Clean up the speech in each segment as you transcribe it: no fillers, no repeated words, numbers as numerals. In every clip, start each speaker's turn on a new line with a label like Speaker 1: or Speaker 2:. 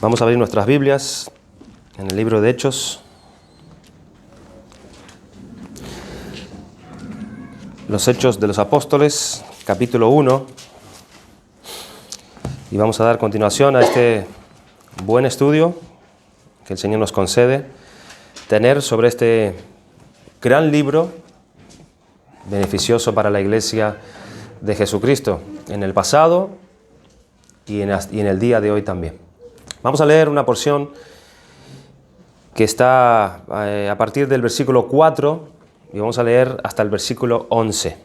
Speaker 1: Vamos a abrir nuestras Biblias en el libro de Hechos. Los Hechos de los Apóstoles, capítulo 1. Y vamos a dar continuación a este buen estudio que el Señor nos concede tener sobre este gran libro beneficioso para la Iglesia de Jesucristo en el pasado y en el día de hoy también. Vamos a leer una porción que está a partir del versículo 4 y vamos a leer hasta el versículo 11.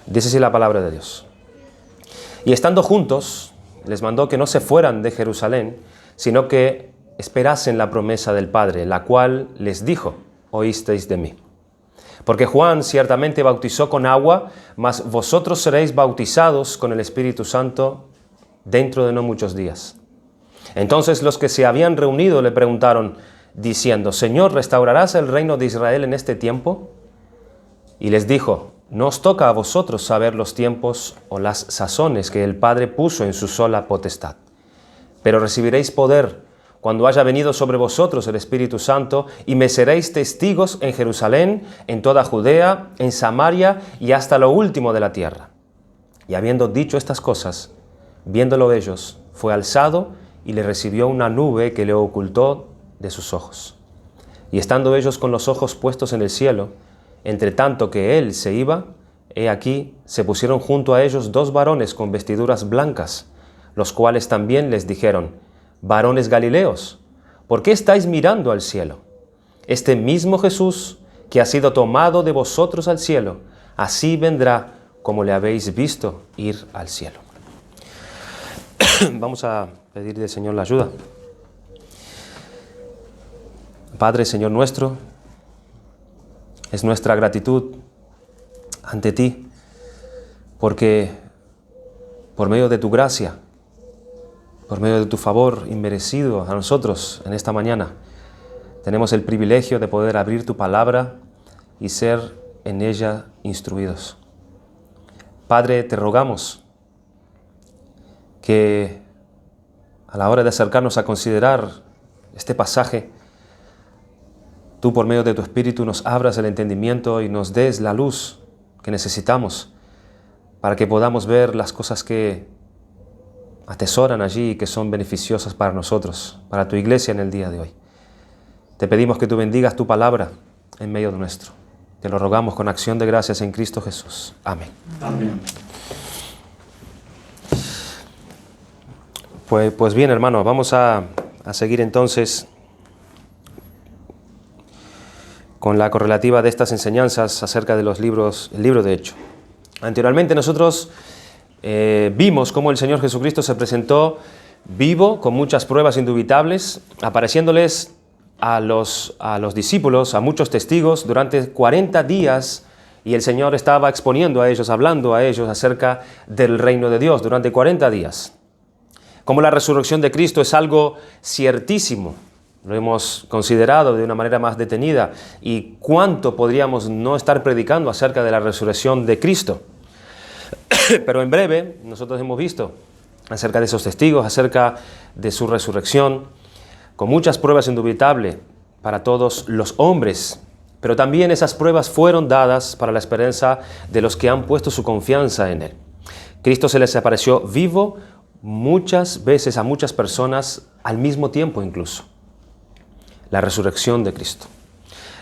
Speaker 1: Dice así la palabra de Dios. Y estando juntos, les mandó que no se fueran de Jerusalén, sino que esperasen la promesa del Padre, la cual les dijo: oísteis de mí. Porque Juan ciertamente bautizó con agua, mas vosotros seréis bautizados con el Espíritu Santo dentro de no muchos días. Entonces los que se habían reunido le preguntaron, diciendo: Señor, ¿restaurarás el reino de Israel en este tiempo? Y les dijo: no os toca a vosotros saber los tiempos o las sazones que el Padre puso en su sola potestad. Pero recibiréis poder cuando haya venido sobre vosotros el Espíritu Santo, y me seréis testigos en Jerusalén, en toda Judea, en Samaria y hasta lo último de la tierra. Y habiendo dicho estas cosas, viéndolo ellos, fue alzado y le recibió una nube que le ocultó de sus ojos. Y estando ellos con los ojos puestos en el cielo, entre tanto que él se iba, he aquí, se pusieron junto a ellos dos varones con vestiduras blancas, los cuales también les dijeron: varones Galileos, ¿por qué estáis mirando al cielo? Este mismo Jesús, que ha sido tomado de vosotros al cielo, así vendrá como le habéis visto ir al cielo. Vamos a pedir del Señor la ayuda. Padre, Señor nuestro, es nuestra gratitud ante ti, porque por medio de tu gracia, por medio de tu favor inmerecido a nosotros en esta mañana, tenemos el privilegio de poder abrir tu palabra y ser en ella instruidos. Padre, te rogamos que a la hora de acercarnos a considerar este pasaje, tú por medio de tu Espíritu nos abras el entendimiento y nos des la luz que necesitamos para que podamos ver las cosas que atesoran allí y que son beneficiosas para nosotros, para tu iglesia en el día de hoy. Te pedimos que tú bendigas tu palabra en medio de nuestro. Te lo rogamos con acción de gracias en Cristo Jesús. Amén. Amén. Pues bien, hermanos, vamos a seguir entonces con la correlativa de estas enseñanzas acerca de el libro de Hechos. Anteriormente nosotros vimos cómo el Señor Jesucristo se presentó vivo, con muchas pruebas indubitables, apareciéndoles a los discípulos, a muchos testigos, durante 40 días, y el Señor estaba exponiendo a ellos, hablando a ellos acerca del reino de Dios durante 40 días. Como la resurrección de Cristo es algo ciertísimo, lo hemos considerado de una manera más detenida, y cuánto podríamos no estar predicando acerca de la resurrección de Cristo. Pero en breve nosotros hemos visto acerca de esos testigos, acerca de su resurrección, con muchas pruebas indubitables para todos los hombres, pero también esas pruebas fueron dadas para la esperanza de los que han puesto su confianza en Él. Cristo se les apareció vivo muchas veces a muchas personas al mismo tiempo incluso. La resurrección de Cristo.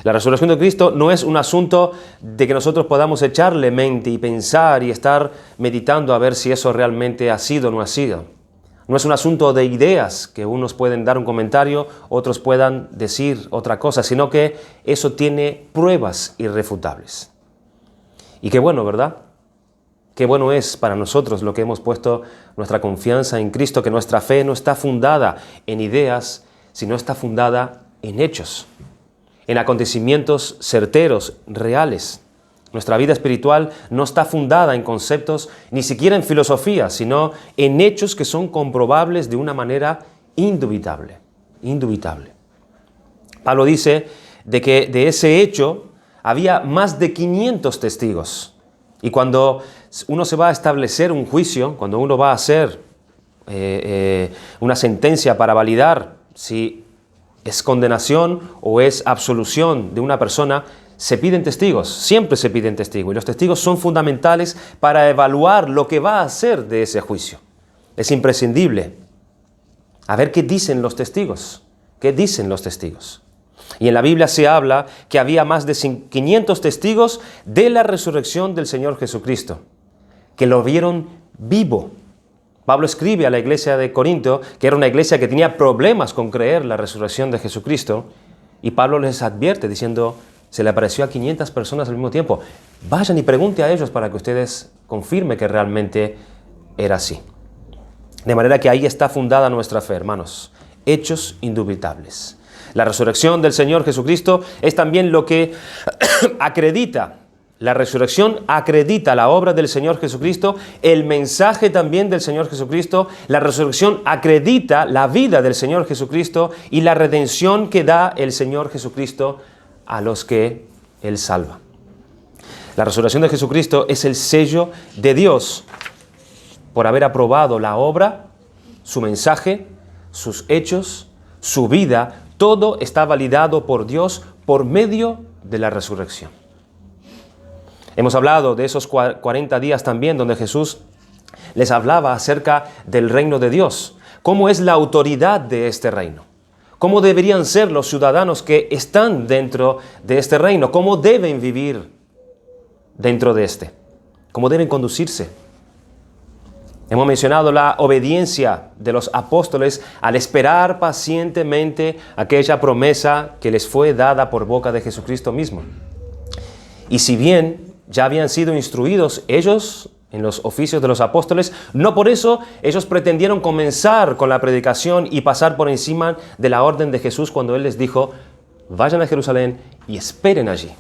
Speaker 1: La resurrección de Cristo no es un asunto de que nosotros podamos echarle mente y pensar y estar meditando a ver si eso realmente ha sido o no ha sido. No es un asunto de ideas que unos pueden dar un comentario, otros puedan decir otra cosa, sino que eso tiene pruebas irrefutables. Y qué bueno, ¿verdad? Qué bueno es para nosotros lo que hemos puesto nuestra confianza en Cristo, que nuestra fe no está fundada en ideas, sino está fundada en hechos, en acontecimientos certeros, reales. Nuestra vida espiritual no está fundada en conceptos, ni siquiera en filosofía, sino en hechos que son comprobables de una manera indubitable. Pablo dice de que de ese hecho había más de 500 testigos. Y cuando uno se va a establecer un juicio, cuando uno va a hacer una sentencia para validar si es condenación o es absolución de una persona, se piden testigos, siempre se piden testigos, y los testigos son fundamentales para evaluar lo que va a hacer de ese juicio. Es imprescindible. A ver qué dicen los testigos, qué dicen los testigos. Y en la Biblia se habla que había más de 500 testigos de la resurrección del Señor Jesucristo, que lo vieron vivo. Pablo escribe a la iglesia de Corinto, que era una iglesia que tenía problemas con creer la resurrección de Jesucristo, y Pablo les advierte diciendo, se le apareció a 500 personas al mismo tiempo. Vayan y pregunte a ellos para que ustedes confirmen que realmente era así. De manera que ahí está fundada nuestra fe, hermanos. Hechos indubitables. La resurrección del Señor Jesucristo es también lo que acredita. La resurrección acredita la obra del Señor Jesucristo, el mensaje también del Señor Jesucristo. La resurrección acredita la vida del Señor Jesucristo y la redención que da el Señor Jesucristo a los que Él salva. La resurrección de Jesucristo es el sello de Dios por haber aprobado la obra, su mensaje, sus hechos, su vida. Todo está validado por Dios por medio de la resurrección. Hemos hablado de esos 40 días también donde Jesús les hablaba acerca del reino de Dios. ¿Cómo es la autoridad de este reino? ¿Cómo deberían ser los ciudadanos que están dentro de este reino? ¿Cómo deben vivir dentro de este? ¿Cómo deben conducirse? Hemos mencionado la obediencia de los apóstoles al esperar pacientemente aquella promesa que les fue dada por boca de Jesucristo mismo. Y si bien ya habían sido instruidos ellos en los oficios de los apóstoles, no por eso ellos pretendieron comenzar con la predicación y pasar por encima de la orden de Jesús cuando Él les dijo, vayan a Jerusalén y esperen allí,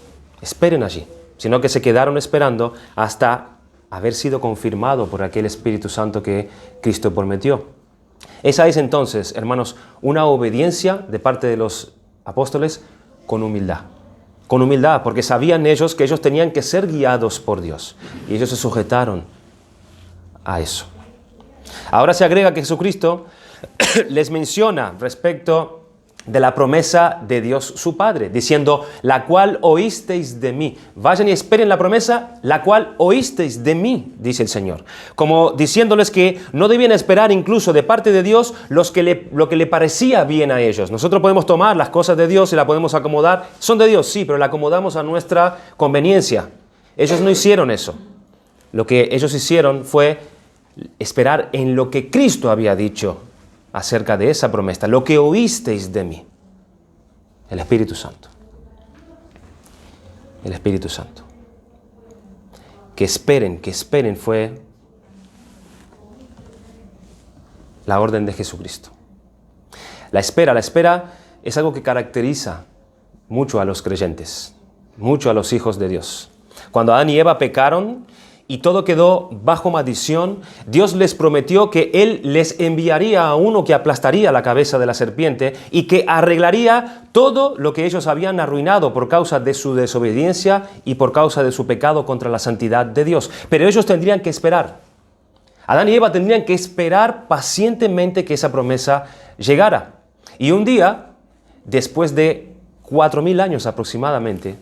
Speaker 1: sino que se quedaron esperando hasta haber sido confirmado por aquel Espíritu Santo que Cristo prometió. Esa es entonces, hermanos, una obediencia de parte de los apóstoles con humildad. Con humildad, porque sabían ellos que ellos tenían que ser guiados por Dios. Y ellos se sujetaron a eso. Ahora se agrega que Jesucristo les menciona respecto de la promesa de Dios su Padre, diciendo, la cual oísteis de mí. Vayan y esperen la promesa, la cual oísteis de mí, dice el Señor. Como diciéndoles que no debían esperar incluso de parte de Dios lo que le parecía bien a ellos. Nosotros podemos tomar las cosas de Dios y las podemos acomodar. Son de Dios, sí, pero la acomodamos a nuestra conveniencia. Ellos no hicieron eso. Lo que ellos hicieron fue esperar en lo que Cristo había dicho acerca de esa promesa, lo que oísteis de mí, el Espíritu Santo. El Espíritu Santo. Que esperen fue la orden de Jesucristo. La espera es algo que caracteriza mucho a los creyentes, mucho a los hijos de Dios. Cuando Adán y Eva pecaron y todo quedó bajo maldición, Dios les prometió que Él les enviaría a uno que aplastaría la cabeza de la serpiente y que arreglaría todo lo que ellos habían arruinado por causa de su desobediencia y por causa de su pecado contra la santidad de Dios. Pero ellos tendrían que esperar. Adán y Eva tendrían que esperar pacientemente que esa promesa llegara. Y un día, después de 4.000 años aproximadamente,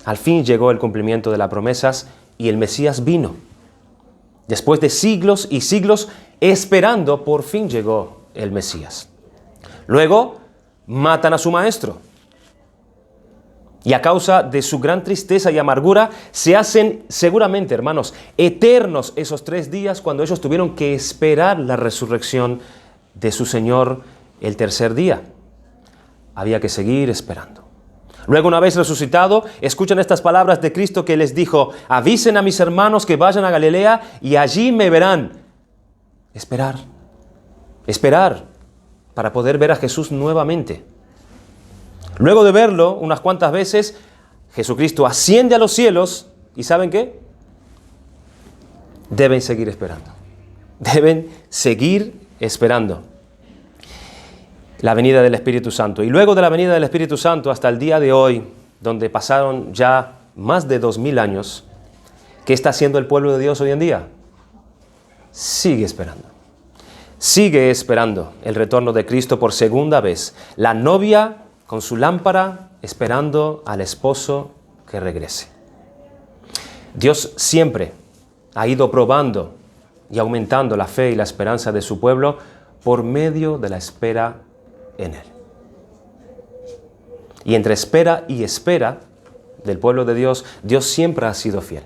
Speaker 1: al fin llegó el cumplimiento de las promesas y el Mesías vino. Después de siglos y siglos esperando, por fin llegó el Mesías. Luego matan a su maestro. Y a causa de su gran tristeza y amargura, se hacen seguramente, hermanos, eternos esos 3 días cuando ellos tuvieron que esperar la resurrección de su Señor el tercer día. Había que seguir esperando. Luego, una vez resucitado, escuchan estas palabras de Cristo que les dijo, avisen a mis hermanos que vayan a Galilea y allí me verán. Esperar para poder ver a Jesús nuevamente. Luego de verlo unas cuantas veces, Jesucristo asciende a los cielos y ¿saben qué? Deben seguir esperando. Deben seguir esperando la venida del Espíritu Santo. Y luego de la venida del Espíritu Santo hasta el día de hoy, donde pasaron ya más de 2000 años, ¿qué está haciendo el pueblo de Dios hoy en día? Sigue esperando. sigue esperando el retorno de Cristo por segunda vez. La novia con su lámpara esperando al esposo que regrese. Dios siempre ha ido probando y aumentando la fe y la esperanza de su pueblo por medio de la espera en Él. Y entre espera y espera del pueblo de Dios, Dios siempre ha sido fiel.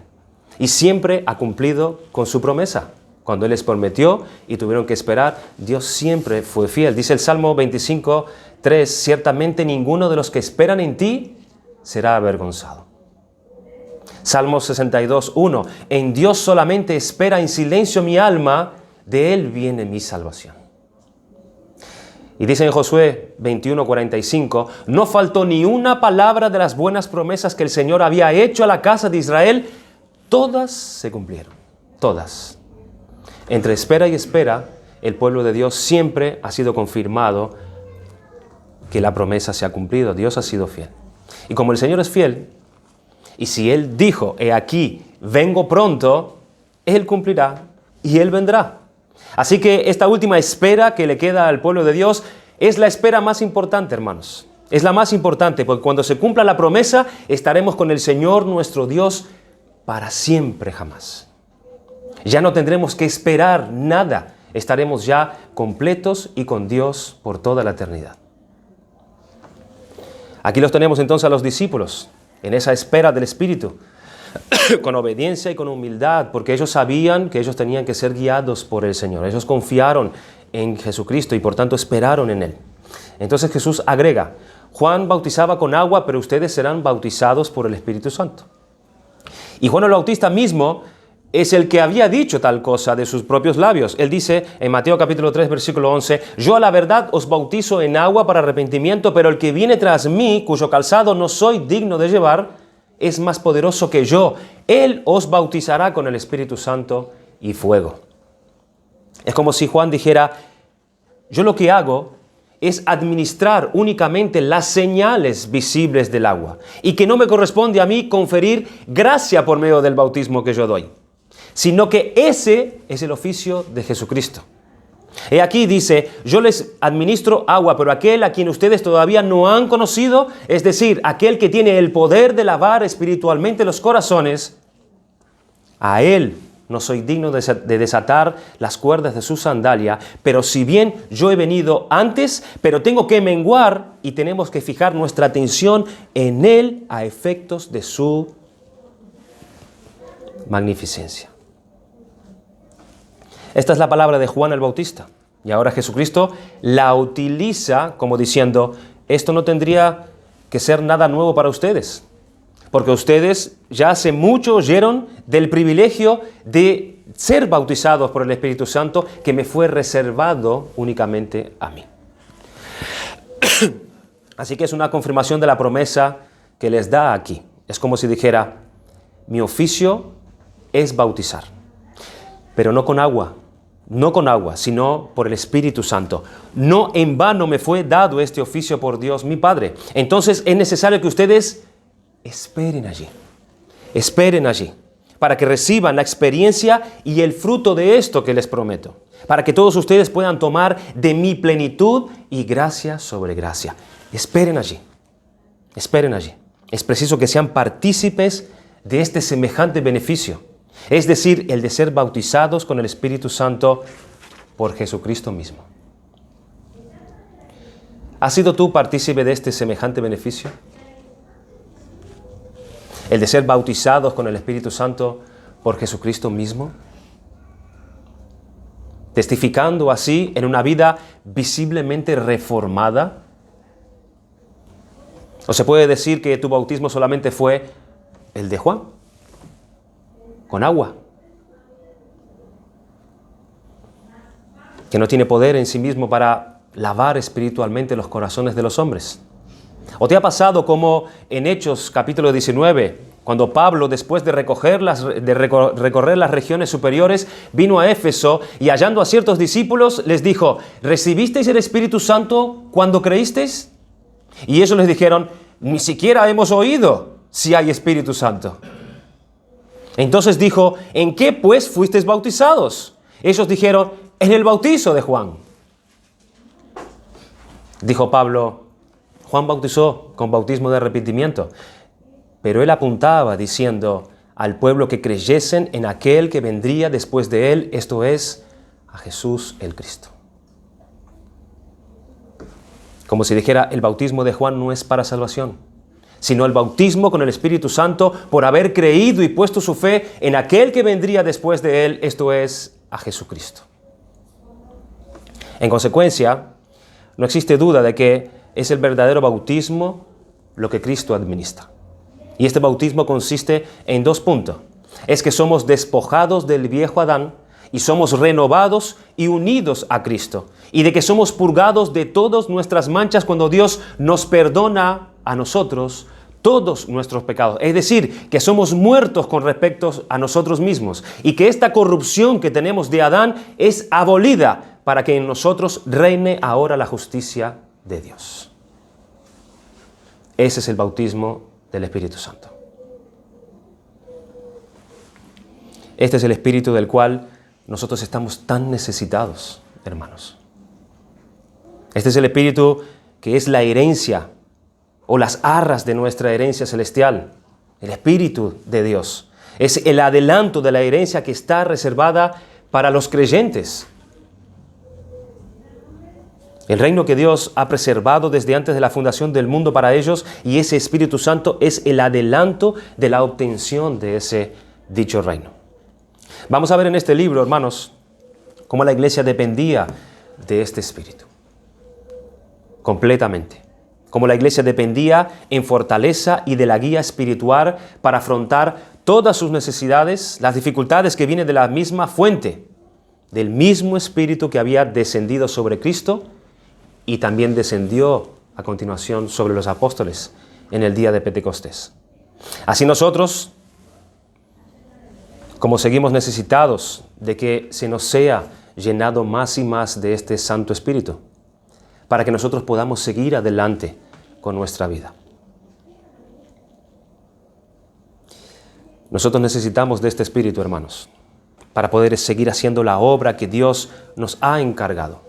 Speaker 1: Y siempre ha cumplido con su promesa. Cuando Él les prometió y tuvieron que esperar, Dios siempre fue fiel. Dice el Salmo 25:3, ciertamente ninguno de los que esperan en ti será avergonzado. Salmo 62:1, en Dios solamente espera en silencio mi alma, de Él viene mi salvación. Y dice en Josué 21:45, no faltó ni una palabra de las buenas promesas que el Señor había hecho a la casa de Israel, todas se cumplieron, todas. Entre espera y espera, el pueblo de Dios siempre ha sido confirmado que la promesa se ha cumplido, Dios ha sido fiel. Y como el Señor es fiel, y si Él dijo, he aquí, vengo pronto, Él cumplirá y Él vendrá. Así que esta última espera que le queda al pueblo de Dios es la espera más importante, hermanos. Es la más importante, porque cuando se cumpla la promesa, estaremos con el Señor nuestro Dios para siempre jamás. Ya no tendremos que esperar nada. Estaremos ya completos y con Dios por toda la eternidad. Aquí los tenemos entonces a los discípulos, en esa espera del Espíritu, con obediencia y con humildad, porque ellos sabían que ellos tenían que ser guiados por el Señor. Ellos confiaron en Jesucristo y por tanto esperaron en Él. Entonces Jesús agrega, Juan bautizaba con agua, pero ustedes serán bautizados por el Espíritu Santo. Y Juan el Bautista mismo es el que había dicho tal cosa de sus propios labios. Él dice en Mateo capítulo 3, versículo 11, yo a la verdad os bautizo en agua para arrepentimiento, pero el que viene tras mí, cuyo calzado no soy digno de llevar, es más poderoso que yo. Él os bautizará con el Espíritu Santo y fuego. Es como si Juan dijera, yo lo que hago es administrar únicamente las señales visibles del agua y que no me corresponde a mí conferir gracia por medio del bautismo que yo doy, sino que ese es el oficio de Jesucristo. Y aquí dice, yo les administro agua, pero aquel a quien ustedes todavía no han conocido, es decir, aquel que tiene el poder de lavar espiritualmente los corazones, a él no soy digno de desatar las cuerdas de su sandalia, pero si bien yo he venido antes, pero tengo que menguar y tenemos que fijar nuestra atención en él a efectos de su magnificencia. Esta es la palabra de Juan el Bautista. Y ahora Jesucristo la utiliza como diciendo, esto no tendría que ser nada nuevo para ustedes, porque ustedes ya hace mucho oyeron del privilegio de ser bautizados por el Espíritu Santo que me fue reservado únicamente a mí. Así que es una confirmación de la promesa que les da aquí. Es como si dijera, mi oficio es bautizar, pero no con agua, sino por el Espíritu Santo. No en vano me fue dado este oficio por Dios mi Padre. Entonces es necesario que ustedes esperen allí, para que reciban la experiencia y el fruto de esto que les prometo, para que todos ustedes puedan tomar de mi plenitud y gracia sobre gracia. Esperen allí. Es preciso que sean partícipes de este semejante beneficio, es decir, el de ser bautizados con el Espíritu Santo por Jesucristo mismo. ¿Has sido tú partícipe de este semejante beneficio? El de ser bautizados con el Espíritu Santo por Jesucristo mismo, testificando así en una vida visiblemente reformada. ¿O se puede decir que tu bautismo solamente fue el de Juan, con agua, que no tiene poder en sí mismo para lavar espiritualmente los corazones de los hombres? ¿O te ha pasado como en Hechos capítulo 19, cuando Pablo, después de recorrer las regiones superiores, vino a Éfeso y hallando a ciertos discípulos les dijo, ¿recibisteis el Espíritu Santo cuando creísteis? Y ellos les dijeron, ni siquiera hemos oído si hay Espíritu Santo. Entonces dijo, ¿en qué pues fuisteis bautizados? Ellos dijeron, en el bautizo de Juan. Dijo Pablo, Juan bautizó con bautismo de arrepentimiento, pero él apuntaba diciendo al pueblo que creyesen en aquel que vendría después de él, esto es, a Jesús el Cristo. Como si dijera, el bautismo de Juan no es para salvación, sino el bautismo con el Espíritu Santo por haber creído y puesto su fe en aquel que vendría después de él, esto es, a Jesucristo. En consecuencia, no existe duda de que es el verdadero bautismo lo que Cristo administra. Y este bautismo consiste en 2 puntos. Es que somos despojados del viejo Adán y somos renovados y unidos a Cristo. Y de que somos purgados de todas nuestras manchas cuando Dios nos perdona a nosotros todos nuestros pecados. Es decir, que somos muertos con respecto a nosotros mismos. Y que esta corrupción que tenemos de Adán es abolida para que en nosotros reine ahora la justicia de Dios. Ese es el bautismo del Espíritu Santo. Este es el Espíritu del cual nosotros estamos tan necesitados, hermanos. Este es el Espíritu que es la herencia o las arras de nuestra herencia celestial, el Espíritu de Dios. Es el adelanto de la herencia que está reservada para los creyentes. El reino que Dios ha preservado desde antes de la fundación del mundo para ellos, y ese Espíritu Santo es el adelanto de la obtención de ese dicho reino. Vamos a ver en este libro, hermanos, cómo la iglesia dependía de este Espíritu. Completamente. Cómo la iglesia dependía en fortaleza y de la guía espiritual para afrontar todas sus necesidades, las dificultades que vienen de la misma fuente, del mismo Espíritu que había descendido sobre Cristo y también descendió a continuación sobre los apóstoles en el día de Pentecostés. Así nosotros, como seguimos necesitados de que se nos sea llenado más y más de este Santo Espíritu, para que nosotros podamos seguir adelante con nuestra vida. Nosotros necesitamos de este Espíritu, hermanos, para poder seguir haciendo la obra que Dios nos ha encargado,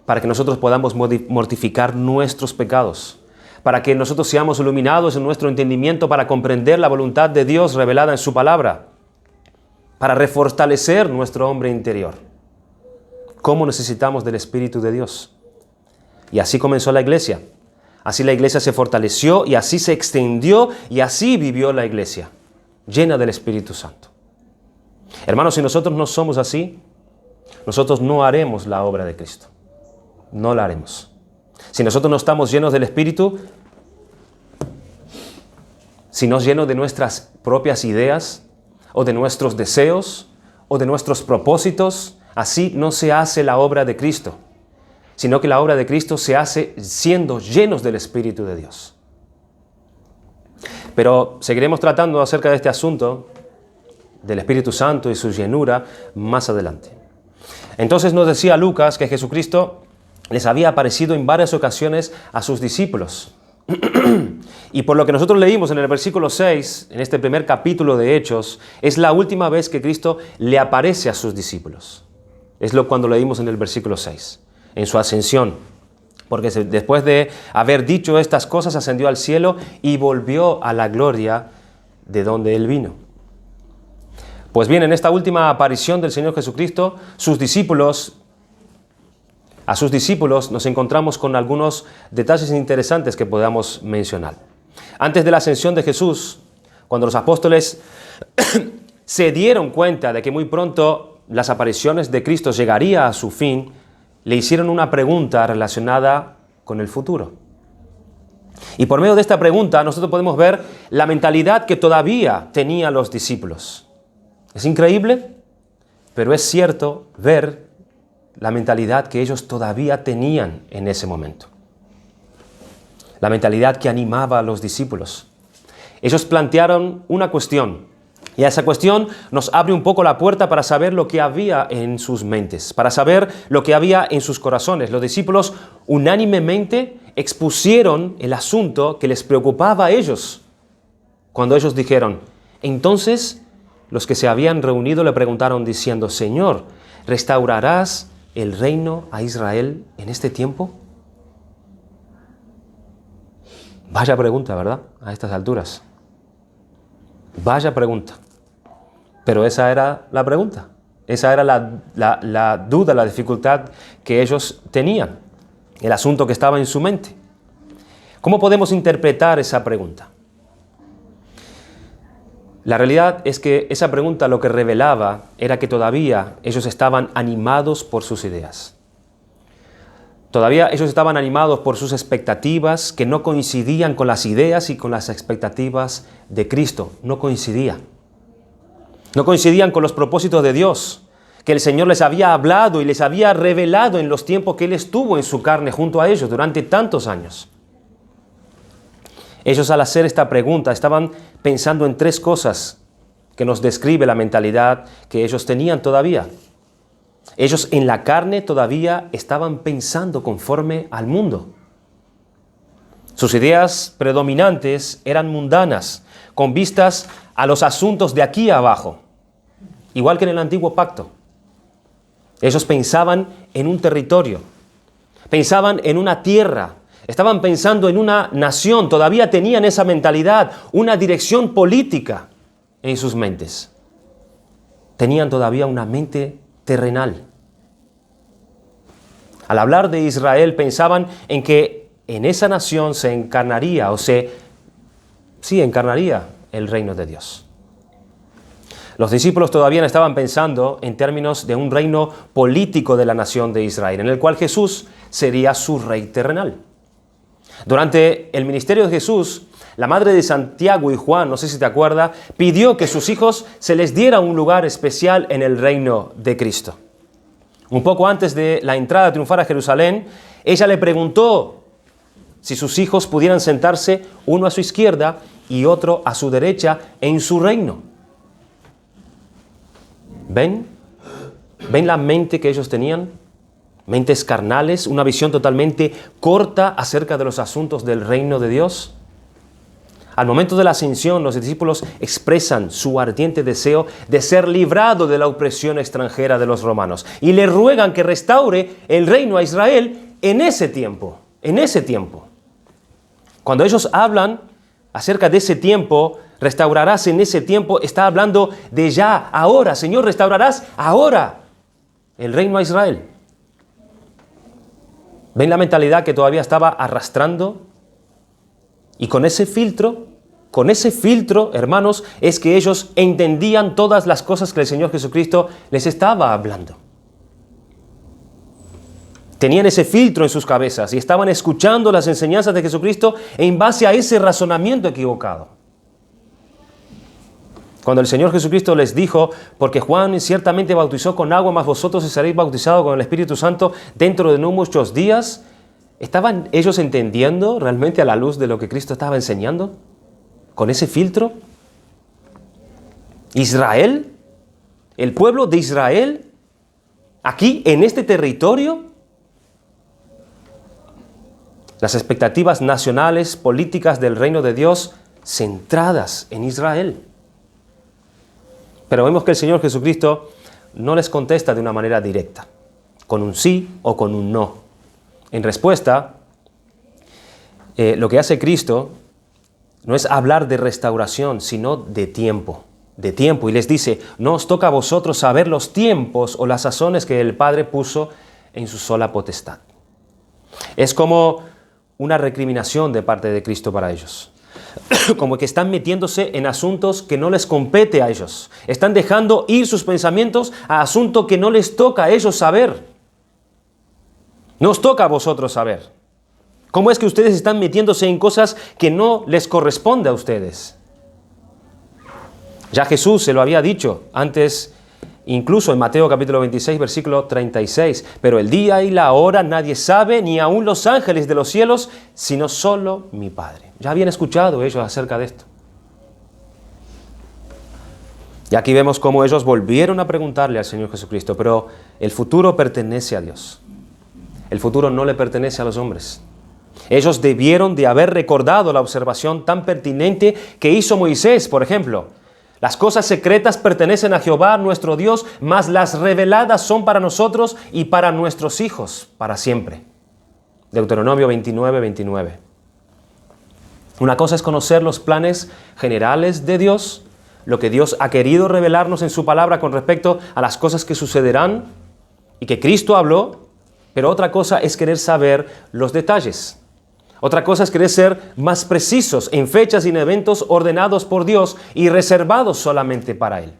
Speaker 1: para que nosotros podamos mortificar nuestros pecados, para que nosotros seamos iluminados en nuestro entendimiento para comprender la voluntad de Dios revelada en su palabra, para refortalecer nuestro hombre interior. ¿Cómo necesitamos del Espíritu de Dios? Y así comenzó la iglesia. Así la iglesia se fortaleció y así se extendió y así vivió la iglesia, llena del Espíritu Santo. Hermanos, si nosotros no somos así, nosotros no haremos la obra de Cristo. No la haremos. Si nosotros no estamos llenos del Espíritu, si no llenos de nuestras propias ideas o de nuestros deseos o de nuestros propósitos, así no se hace la obra de Cristo, sino que la obra de Cristo se hace siendo llenos del Espíritu de Dios. Pero seguiremos tratando acerca de este asunto del Espíritu Santo y su llenura más adelante. Entonces nos decía Lucas que Jesucristo les había aparecido en varias ocasiones a sus discípulos. Y por lo que nosotros leímos en el versículo 6, en este primer capítulo de Hechos, es la última vez que Cristo le aparece a sus discípulos. Es cuando leímos en el versículo 6, en su ascensión. Porque después de haber dicho estas cosas, ascendió al cielo y volvió a la gloria de donde Él vino. Pues bien, en esta última aparición del Señor Jesucristo, a sus discípulos nos encontramos con algunos detalles interesantes que podamos mencionar. Antes de la ascensión de Jesús, cuando los apóstoles se dieron cuenta de que muy pronto las apariciones de Cristo llegarían a su fin, le hicieron una pregunta relacionada con el futuro. Y por medio de esta pregunta nosotros podemos ver la mentalidad que todavía tenían los discípulos. Es increíble, pero es cierto ver la mentalidad que ellos todavía tenían en ese momento. La mentalidad que animaba a los discípulos. Ellos plantearon una cuestión, y esa cuestión nos abre un poco la puerta para saber lo que había en sus mentes, para saber lo que había en sus corazones. Los discípulos unánimemente expusieron el asunto que les preocupaba a ellos. Cuando ellos dijeron, entonces los que se habían reunido le preguntaron diciendo, Señor, ¿restaurarás el reino a Israel en este tiempo? Vaya pregunta, ¿verdad? A estas alturas. Vaya pregunta. Pero esa era la pregunta. Esa era la duda, la dificultad que ellos tenían. El asunto que estaba en su mente. ¿Cómo podemos interpretar esa pregunta? La realidad es que esa pregunta lo que revelaba era que todavía ellos estaban animados por sus ideas. Todavía ellos estaban animados por sus expectativas que no coincidían con las ideas y con las expectativas de Cristo. No coincidían. No coincidían con los propósitos de Dios, que el Señor les había hablado y les había revelado en los tiempos que Él estuvo en su carne junto a ellos durante tantos años. Ellos, al hacer esta pregunta, estaban pensando en tres cosas que nos describe la mentalidad que ellos tenían todavía. Ellos en la carne todavía estaban pensando conforme al mundo. Sus ideas predominantes eran mundanas, con vistas a los asuntos de aquí abajo, igual que en el antiguo pacto. Ellos pensaban en un territorio, pensaban en una tierra, estaban pensando en una nación, todavía tenían esa mentalidad, una dirección política en sus mentes. Tenían todavía una mente terrenal. Al hablar de Israel pensaban en que en esa nación se encarnaría encarnaría el reino de Dios. Los discípulos todavía estaban pensando en términos de un reino político de la nación de Israel, en el cual Jesús sería su rey terrenal. Durante el ministerio de Jesús, la madre de Santiago y Juan, no sé si te acuerdas, pidió que sus hijos se les diera un lugar especial en el reino de Cristo. Un poco antes de la entrada triunfal a Jerusalén, ella le preguntó si sus hijos pudieran sentarse uno a su izquierda y otro a su derecha en su reino. ¿Ven? ¿Ven la mente que ellos tenían? Mentes carnales, una visión totalmente corta acerca de los asuntos del reino de Dios. Al momento de la ascensión, los discípulos expresan su ardiente deseo de ser librados de la opresión extranjera de los romanos y le ruegan que restaure el reino a Israel en ese tiempo. Cuando ellos hablan acerca de ese tiempo, restaurarás en ese tiempo, está hablando de ya, ahora. Señor, restaurarás ahora el reino a Israel. ¿Ven la mentalidad que todavía estaba arrastrando? Y con ese filtro, hermanos, es que ellos entendían todas las cosas que el Señor Jesucristo les estaba hablando. Tenían ese filtro en sus cabezas y estaban escuchando las enseñanzas de Jesucristo en base a ese razonamiento equivocado. Cuando el Señor Jesucristo les dijo, porque Juan ciertamente bautizó con agua, mas vosotros seréis bautizados con el Espíritu Santo dentro de no muchos días, ¿estaban ellos entendiendo realmente a la luz de lo que Cristo estaba enseñando? ¿Con ese filtro? ¿Israel? ¿El pueblo de Israel? ¿Aquí, en este territorio? Las expectativas nacionales, políticas del reino de Dios centradas en Israel. Pero vemos que el Señor Jesucristo no les contesta de una manera directa, con un sí o con un no. En respuesta, lo que hace Cristo no es hablar de restauración, sino de tiempo. Y les dice, no os toca a vosotros saber los tiempos o las sazones que el Padre puso en su sola potestad. Es como una recriminación de parte de Cristo para ellos. Como que están metiéndose en asuntos que no les compete a ellos. Están dejando ir sus pensamientos a asuntos que no les toca a ellos saber. No os toca a vosotros saber. ¿Cómo es que ustedes están metiéndose en cosas que no les corresponde a ustedes? Ya Jesús se lo había dicho antes, incluso en Mateo capítulo 26, versículo 36. Pero el día y la hora nadie sabe, ni aun los ángeles de los cielos, sino solo mi Padre. Ya habían escuchado ellos acerca de esto. Y aquí vemos cómo ellos volvieron a preguntarle al Señor Jesucristo, pero el futuro pertenece a Dios. El futuro no le pertenece a los hombres. Ellos debieron de haber recordado la observación tan pertinente que hizo Moisés, por ejemplo. Las cosas secretas pertenecen a Jehová nuestro Dios, mas las reveladas son para nosotros y para nuestros hijos para siempre. Deuteronomio 29, 29. Una cosa es conocer los planes generales de Dios, lo que Dios ha querido revelarnos en su palabra con respecto a las cosas que sucederán y que Cristo habló, pero otra cosa es querer saber los detalles. Otra cosa es querer ser más precisos en fechas y en eventos ordenados por Dios y reservados solamente para Él.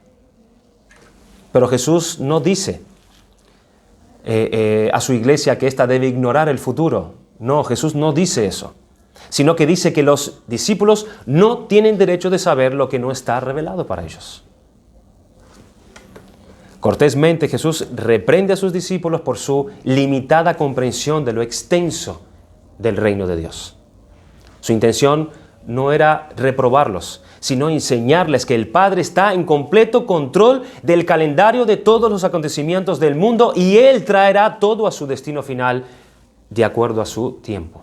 Speaker 1: Pero Jesús no dice a su iglesia que ésta debe ignorar el futuro. No, Jesús no dice eso, sino que dice que los discípulos no tienen derecho de saber lo que no está revelado para ellos. Cortésmente Jesús reprende a sus discípulos por su limitada comprensión de lo extenso del reino de Dios. Su intención no era reprobarlos, sino enseñarles que el Padre está en completo control del calendario de todos los acontecimientos del mundo y Él traerá todo a su destino final de acuerdo a su tiempo.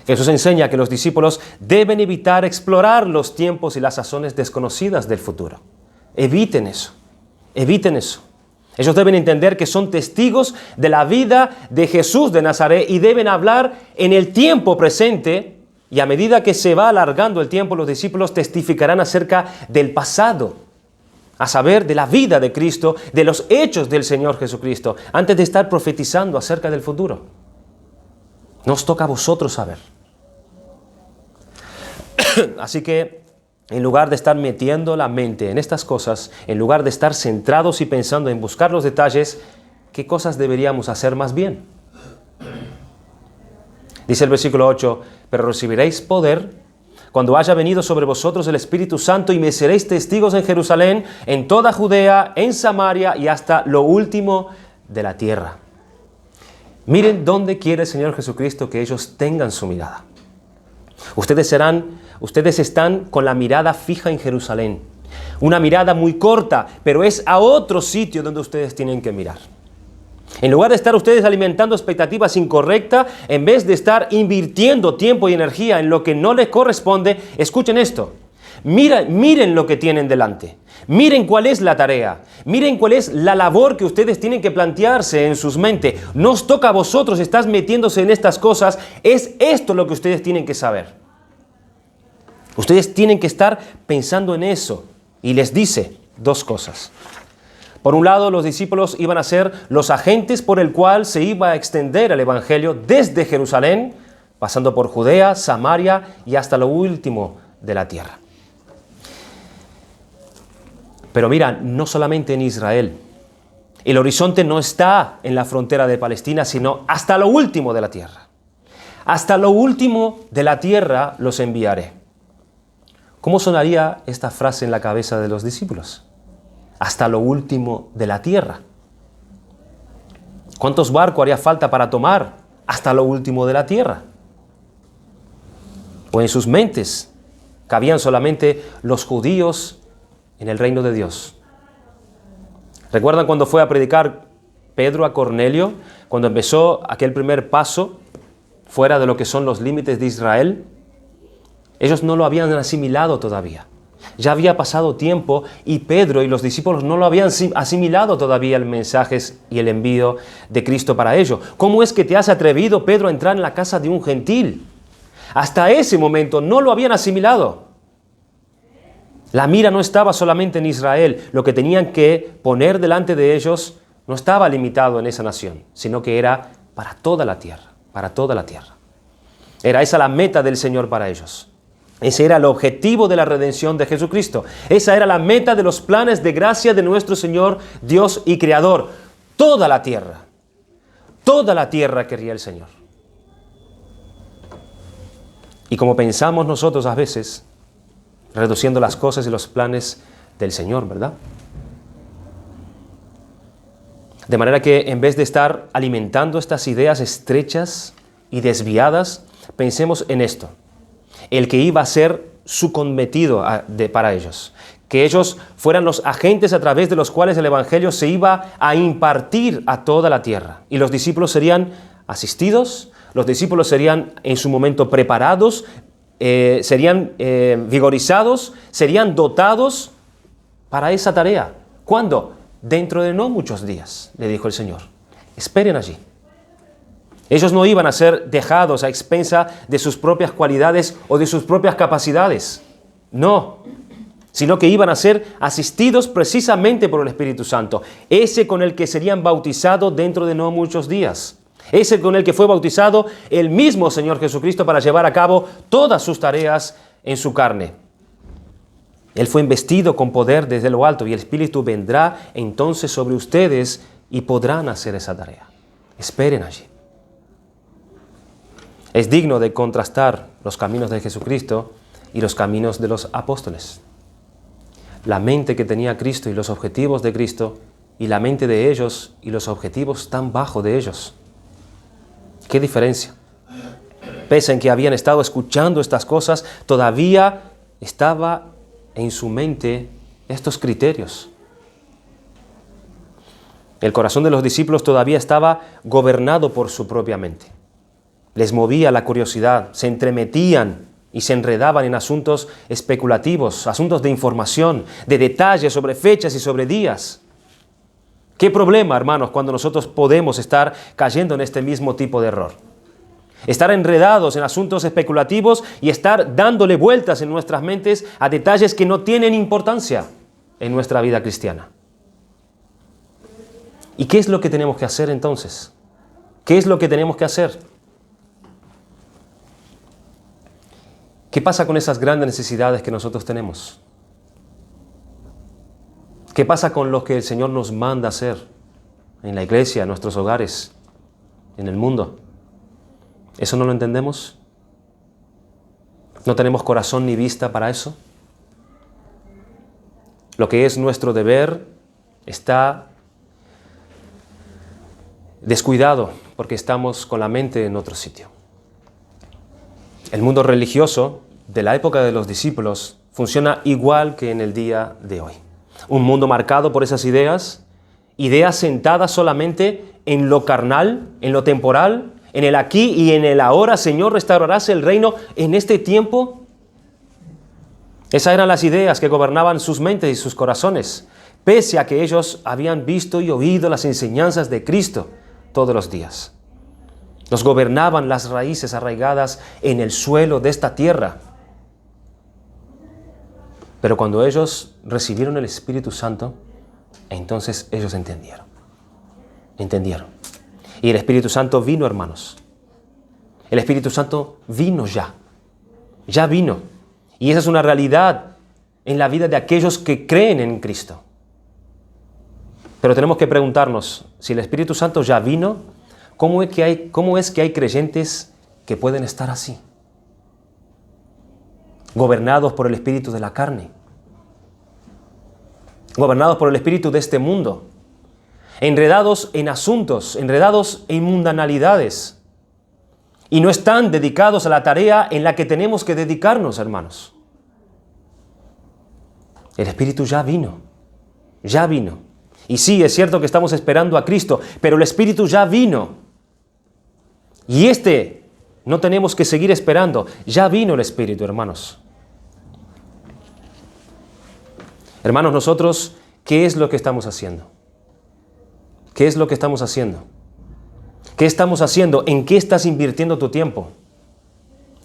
Speaker 1: Jesús enseña que los discípulos deben evitar explorar los tiempos y las sazones desconocidas del futuro. Eviten eso. Eviten eso. Ellos deben entender que son testigos de la vida de Jesús de Nazaret y deben hablar en el tiempo presente, y a medida que se va alargando el tiempo, los discípulos testificarán acerca del pasado, a saber, de la vida de Cristo, de los hechos del Señor Jesucristo, antes de estar profetizando acerca del futuro. Nos toca a vosotros saber. Así que, en lugar de estar metiendo la mente en estas cosas, en lugar de estar centrados y pensando en buscar los detalles, ¿qué cosas deberíamos hacer más bien? Dice el versículo 8, pero recibiréis poder cuando haya venido sobre vosotros el Espíritu Santo y me seréis testigos en Jerusalén, en toda Judea, en Samaria y hasta lo último de la tierra. Miren dónde quiere el Señor Jesucristo que ellos tengan su mirada. Ustedes están con la mirada fija en Jerusalén. Una mirada muy corta, pero es a otro sitio donde ustedes tienen que mirar. En lugar de estar ustedes alimentando expectativas incorrectas, en vez de estar invirtiendo tiempo y energía en lo que no les corresponde, escuchen esto. Miren lo que tienen delante. Miren cuál es la tarea. Miren cuál es la labor que ustedes tienen que plantearse en sus mentes. No os toca a vosotros estar metiéndose en estas cosas. Es esto lo que ustedes tienen que saber. Ustedes tienen que estar pensando en eso. Y les dice dos cosas. Por un lado, los discípulos iban a ser los agentes por el cual se iba a extender el Evangelio desde Jerusalén, pasando por Judea, Samaria y hasta lo último de la tierra. Pero mira, no solamente en Israel. El horizonte no está en la frontera de Palestina, sino hasta lo último de la tierra. Hasta lo último de la tierra los enviaré. ¿Cómo sonaría esta frase en la cabeza de los discípulos? Hasta lo último de la tierra. ¿Cuántos barcos haría falta para tomar hasta lo último de la tierra? O en sus mentes cabían solamente los judíos en el reino de Dios. ¿Recuerdan cuando fue a predicar Pedro a Cornelio? Cuando empezó aquel primer paso fuera de lo que son los límites de Israel. Ellos no lo habían asimilado todavía. Ya había pasado tiempo y Pedro y los discípulos no lo habían asimilado todavía el mensaje y el envío de Cristo para ellos. ¿Cómo es que te has atrevido, Pedro, a entrar en la casa de un gentil? Hasta ese momento no lo habían asimilado. La mira no estaba solamente en Israel. Lo que tenían que poner delante de ellos no estaba limitado en esa nación, sino que era para toda la tierra, para toda la tierra. Era esa la meta del Señor para ellos. Ese era el objetivo de la redención de Jesucristo. Esa era la meta de los planes de gracia de nuestro Señor, Dios y Creador. Toda la tierra quería el Señor. Y como pensamos nosotros a veces, reduciendo las cosas y los planes del Señor, ¿verdad? De manera que en vez de estar alimentando estas ideas estrechas y desviadas, pensemos en esto. El que iba a ser su cometido para ellos. Que ellos fueran los agentes a través de los cuales el Evangelio se iba a impartir a toda la tierra. Y los discípulos serían asistidos, los discípulos serían en su momento preparados serían vigorizados, serían dotados para esa tarea. ¿Cuándo? Dentro de no muchos días, le dijo el Señor. Esperen allí. Ellos no iban a ser dejados a expensa de sus propias cualidades o de sus propias capacidades. No, sino que iban a ser asistidos precisamente por el Espíritu Santo, ese con el que serían bautizados dentro de no muchos días, ese con el que fue bautizado el mismo Señor Jesucristo para llevar a cabo todas sus tareas en su carne. Él fue investido con poder desde lo alto y el Espíritu vendrá entonces sobre ustedes y podrán hacer esa tarea. Esperen allí. Es digno de contrastar los caminos de Jesucristo y los caminos de los apóstoles. La mente que tenía Cristo y los objetivos de Cristo, y la mente de ellos y los objetivos tan bajo de ellos. ¿Qué diferencia? Pese en que habían estado escuchando estas cosas, todavía estaba en su mente estos criterios. El corazón de los discípulos todavía estaba gobernado por su propia mente. Les movía la curiosidad, se entremetían y se enredaban en asuntos especulativos, asuntos de información, de detalles sobre fechas y sobre días. ¿Qué problema, hermanos, cuando nosotros podemos estar cayendo en este mismo tipo de error? Estar enredados en asuntos especulativos y estar dándole vueltas en nuestras mentes a detalles que no tienen importancia en nuestra vida cristiana. ¿Y qué es lo que tenemos que hacer entonces? ¿Qué es lo que tenemos que hacer? ¿Qué pasa con esas grandes necesidades que nosotros tenemos? ¿Qué pasa con lo que el Señor nos manda hacer en la iglesia, en nuestros hogares, en el mundo? ¿Eso no lo entendemos? ¿No tenemos corazón ni vista para eso? Lo que es nuestro deber está descuidado porque estamos con la mente en otro sitio. El mundo religioso de la época de los discípulos funciona igual que en el día de hoy. Un mundo marcado por esas ideas sentadas solamente en lo carnal, en lo temporal, en el aquí y en el ahora. Señor, ¿restaurarás el reino en este tiempo? Esas eran las ideas que gobernaban sus mentes y sus corazones, pese a que ellos habían visto y oído las enseñanzas de Cristo todos los días. Los gobernaban las raíces arraigadas en el suelo de esta tierra. Pero cuando ellos recibieron el Espíritu Santo, entonces ellos entendieron. Y el Espíritu Santo vino, hermanos. El Espíritu Santo vino ya. Ya vino. Y esa es una realidad en la vida de aquellos que creen en Cristo. Pero tenemos que preguntarnos, si el Espíritu Santo ya vino, ¿cómo es que hay creyentes que pueden estar así? Gobernados por el espíritu de la carne. Gobernados por el espíritu de este mundo. Enredados en asuntos, enredados en mundanalidades. Y no están dedicados a la tarea en la que tenemos que dedicarnos, hermanos. El Espíritu ya vino. Ya vino. Y sí, es cierto que estamos esperando a Cristo, pero el Espíritu ya vino. Y no tenemos que seguir esperando. Ya vino el Espíritu, hermanos. Hermanos, nosotros, ¿qué es lo que estamos haciendo? ¿Qué es lo que estamos haciendo? ¿Qué estamos haciendo? ¿En qué estás invirtiendo tu tiempo?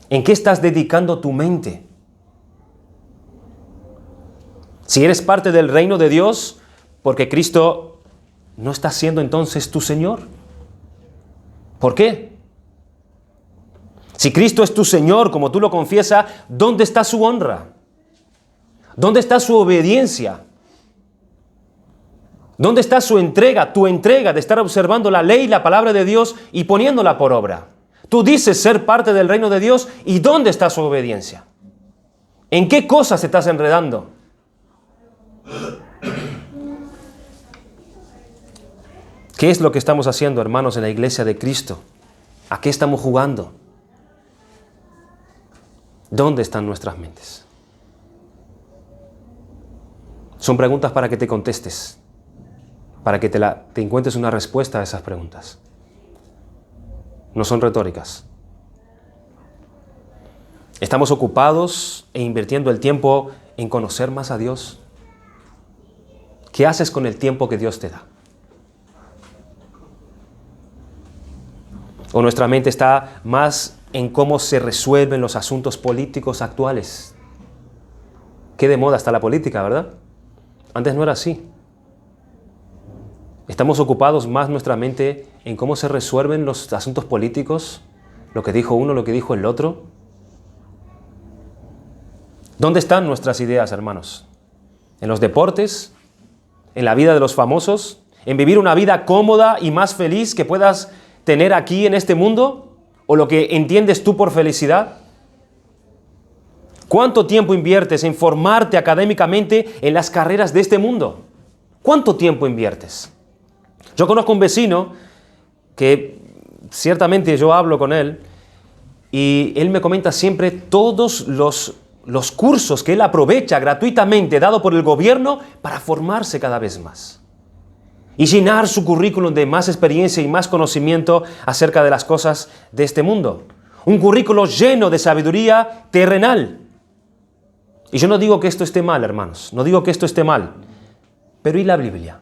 Speaker 1: ¿En qué estás dedicando tu mente? Si eres parte del reino de Dios, porque Cristo no está siendo entonces tu Señor. ¿Por qué? Si Cristo es tu Señor, como tú lo confiesas, ¿dónde está su honra? ¿Dónde está su obediencia? ¿Dónde está su entrega, tu entrega de estar observando la ley, la palabra de Dios y poniéndola por obra? Tú dices ser parte del reino de Dios, ¿y dónde está su obediencia? ¿En qué cosas te estás enredando? ¿Qué es lo que estamos haciendo, hermanos, en la iglesia de Cristo? ¿A qué estamos jugando? ¿Dónde están nuestras mentes? Son preguntas para que te contestes, para que te encuentres una respuesta a esas preguntas. No son retóricas. ¿Estamos ocupados e invirtiendo el tiempo en conocer más a Dios? ¿Qué haces con el tiempo que Dios te da? ¿O nuestra mente está más en cómo se resuelven los asuntos políticos actuales? Qué de moda está la política, ¿verdad? Antes no era así. ¿Estamos ocupados más nuestra mente en cómo se resuelven los asuntos políticos? Lo que dijo uno, lo que dijo el otro. ¿Dónde están nuestras ideas, hermanos? ¿En los deportes? ¿En la vida de los famosos? ¿En vivir una vida cómoda y más feliz que puedas tener aquí en este mundo? ¿O lo que entiendes tú por felicidad? ¿Cuánto tiempo inviertes en formarte académicamente en las carreras de este mundo? ¿Cuánto tiempo inviertes? Yo conozco un vecino que ciertamente yo hablo con él y él me comenta siempre todos los cursos que él aprovecha gratuitamente dado por el gobierno para formarse cada vez más y llenar su currículum de más experiencia y más conocimiento acerca de las cosas de este mundo. Un currículo lleno de sabiduría terrenal. Y yo no digo que esto esté mal, hermanos, no digo que esto esté mal, pero ¿y la Biblia?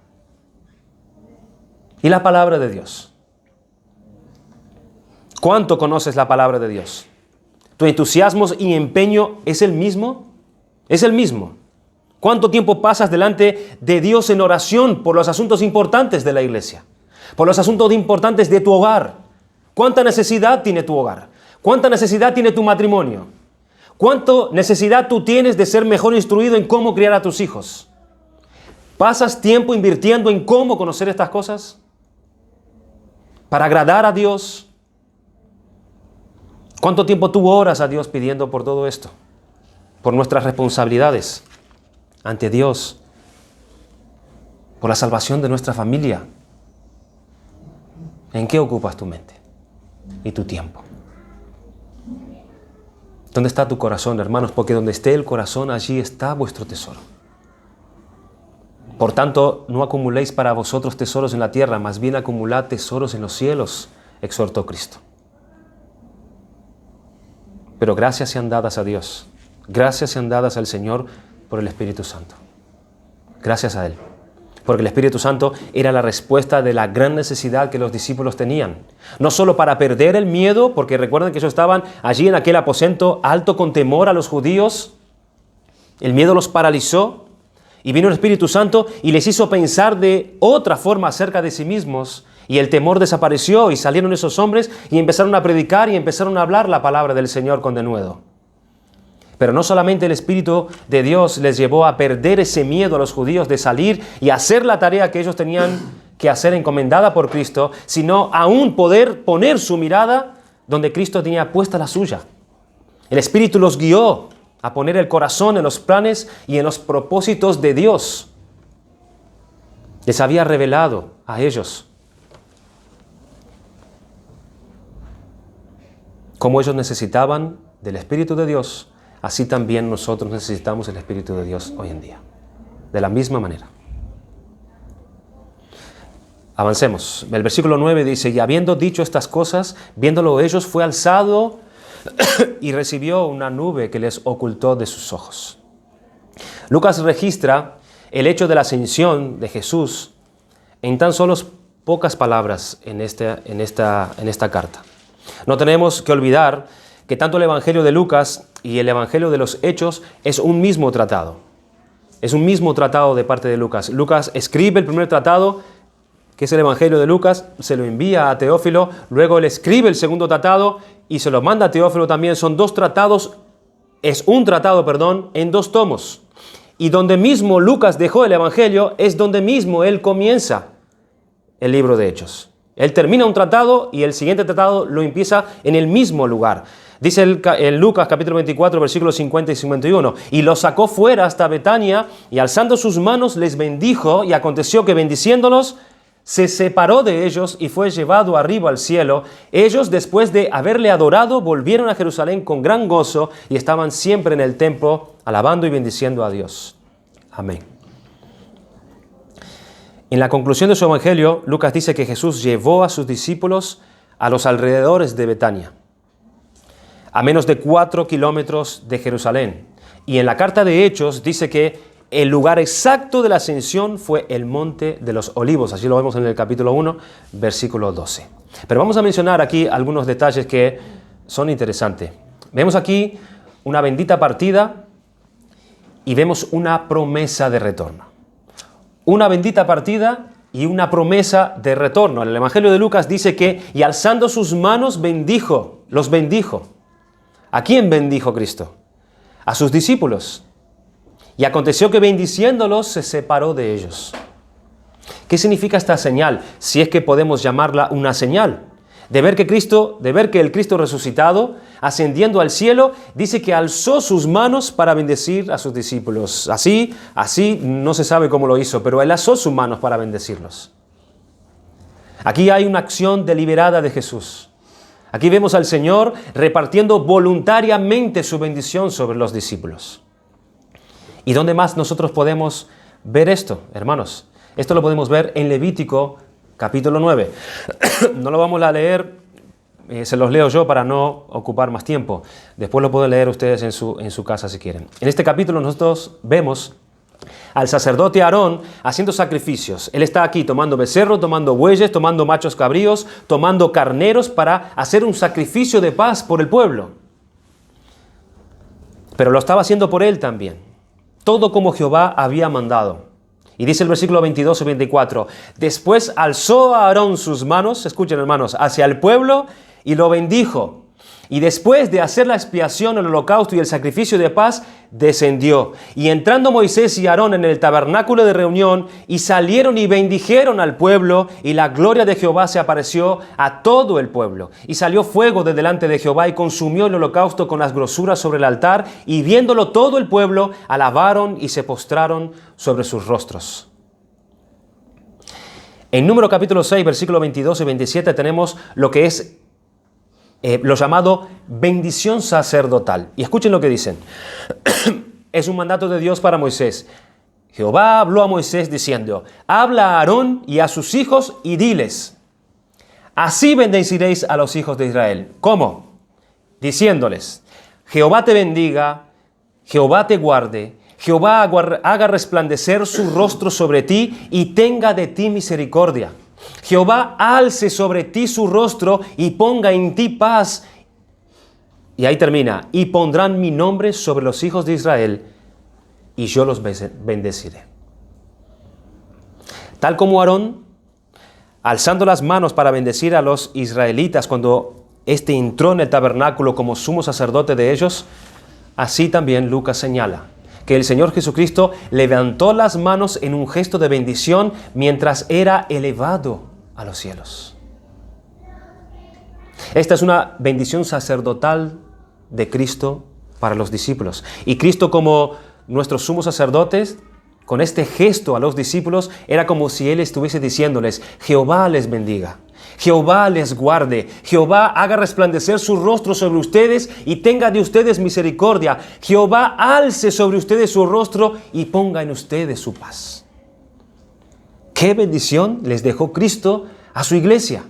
Speaker 1: ¿Y la palabra de Dios? ¿Cuánto conoces la palabra de Dios? ¿Tu entusiasmo y empeño es el mismo? Es el mismo. ¿Cuánto tiempo pasas delante de Dios en oración por los asuntos importantes de la iglesia? Por los asuntos importantes de tu hogar. ¿Cuánta necesidad tiene tu hogar? ¿Cuánta necesidad tiene tu matrimonio? ¿Cuánta necesidad tú tienes de ser mejor instruido en cómo criar a tus hijos? ¿Pasas tiempo invirtiendo en cómo conocer estas cosas? ¿Para agradar a Dios? ¿Cuánto tiempo tú oras a Dios pidiendo por todo esto? Por nuestras responsabilidades ante Dios, por la salvación de nuestra familia. ¿En qué ocupas tu mente y tu tiempo? ¿Dónde está tu corazón, hermanos? Porque donde esté el corazón, allí está vuestro tesoro. Por tanto, no acumuléis para vosotros tesoros en la tierra, más bien acumulad tesoros en los cielos, exhortó Cristo. Pero gracias sean dadas a Dios, gracias sean dadas al Señor por el Espíritu Santo. Gracias a Él. Porque el Espíritu Santo era la respuesta de la gran necesidad que los discípulos tenían. No solo para perder el miedo, porque recuerden que ellos estaban allí en aquel aposento alto con temor a los judíos. El miedo los paralizó y vino el Espíritu Santo y les hizo pensar de otra forma acerca de sí mismos. Y el temor desapareció y salieron esos hombres y empezaron a predicar y empezaron a hablar la palabra del Señor con denuedo. Pero no solamente el Espíritu de Dios les llevó a perder ese miedo a los judíos de salir y hacer la tarea que ellos tenían que hacer encomendada por Cristo, sino aún poder poner su mirada donde Cristo tenía puesta la suya. El Espíritu los guió a poner el corazón en los planes y en los propósitos de Dios. Les había revelado a ellos como ellos necesitaban del Espíritu de Dios. Así también nosotros necesitamos el Espíritu de Dios hoy en día. De la misma manera. Avancemos. El versículo 9 dice: y habiendo dicho estas cosas, viéndolo ellos, fue alzado y recibió una nube que les ocultó de sus ojos. Lucas registra el hecho de la ascensión de Jesús en tan solo pocas palabras en esta carta. No tenemos que olvidar que tanto el Evangelio de Lucas y el Evangelio de los Hechos es un mismo tratado. Es un mismo tratado de parte de Lucas. Lucas escribe el primer tratado, que es el Evangelio de Lucas, se lo envía a Teófilo, luego él escribe el segundo tratado y se lo manda a Teófilo también. Son dos tratados, es un tratado, en dos tomos. Y donde mismo Lucas dejó el Evangelio, es donde mismo él comienza el libro de Hechos. Él termina un tratado y el siguiente tratado lo empieza en el mismo lugar. Dice en Lucas capítulo 24, versículos 50 y 51, y los sacó fuera hasta Betania, y alzando sus manos les bendijo, y aconteció que bendiciéndolos, se separó de ellos y fue llevado arriba al cielo. Ellos, después de haberle adorado, volvieron a Jerusalén con gran gozo, y estaban siempre en el templo, alabando y bendiciendo a Dios. Amén. En la conclusión de su evangelio, Lucas dice que Jesús llevó a sus discípulos a los alrededores de Betania. a menos de 4 kilómetros de Jerusalén. Y en la carta de Hechos dice que el lugar exacto de la ascensión fue el Monte de los Olivos. Así lo vemos en el capítulo 1, versículo 12. Pero vamos a mencionar aquí algunos detalles que son interesantes. Vemos aquí una bendita partida y vemos una promesa de retorno. Una bendita partida y una promesa de retorno. En el Evangelio de Lucas dice que, y alzando sus manos bendijo, los bendijo. ¿A quién bendijo Cristo? A sus discípulos. Y aconteció que bendiciéndolos se separó de ellos. ¿Qué significa esta señal? Si es que podemos llamarla una señal. De ver que el Cristo resucitado, ascendiendo al cielo, dice que alzó sus manos para bendecir a sus discípulos. Así, no se sabe cómo lo hizo, pero él alzó sus manos para bendecirlos. Aquí hay una acción deliberada de Jesús. Aquí vemos al Señor repartiendo voluntariamente su bendición sobre los discípulos. ¿Y dónde más nosotros podemos ver esto, hermanos? Esto lo podemos ver en Levítico capítulo 9. No lo vamos a leer, se los leo yo para no ocupar más tiempo. Después lo pueden leer ustedes en su casa si quieren. En este capítulo nosotros vemos al sacerdote Aarón haciendo sacrificios. Él está aquí tomando becerro, tomando bueyes, tomando machos cabríos, tomando carneros para hacer un sacrificio de paz por el pueblo. Pero lo estaba haciendo por él también. Todo como Jehová había mandado. Y dice el versículo 22 y 24, después alzó a Aarón sus manos, escuchen hermanos, hacia el pueblo y lo bendijo. Y después de hacer la expiación, el holocausto y el sacrificio de paz, descendió. Y entrando Moisés y Aarón en el tabernáculo de reunión, y salieron y bendijeron al pueblo, y la gloria de Jehová se apareció a todo el pueblo. Y salió fuego de delante de Jehová y consumió el holocausto con las grosuras sobre el altar, y viéndolo todo el pueblo, alabaron y se postraron sobre sus rostros. En Número capítulo 6, versículos 22 y 27 tenemos lo que es lo llamado bendición sacerdotal. Y escuchen lo que dicen. Es un mandato de Dios para Moisés. Jehová habló a Moisés diciendo, habla a Aarón y a sus hijos y diles, así bendeciréis a los hijos de Israel. ¿Cómo? Diciéndoles, Jehová te bendiga, Jehová te guarde, Jehová haga resplandecer su rostro sobre ti y tenga de ti misericordia. Jehová alce sobre ti su rostro y ponga en ti paz. Y ahí termina. Y pondrán mi nombre sobre los hijos de Israel y yo los bendeciré. Tal como Aarón, alzando las manos para bendecir a los israelitas cuando éste entró en el tabernáculo como sumo sacerdote de ellos, así también Lucas señala que el Señor Jesucristo levantó las manos en un gesto de bendición mientras era elevado a los cielos. Esta es una bendición sacerdotal de Cristo para los discípulos. Y Cristo, como nuestros sumos sacerdotes, con este gesto a los discípulos, era como si Él estuviese diciéndoles, Jehová les bendiga, Jehová les guarde, Jehová haga resplandecer su rostro sobre ustedes y tenga de ustedes misericordia, Jehová alce sobre ustedes su rostro y ponga en ustedes su paz. ¿Qué bendición les dejó Cristo a su iglesia?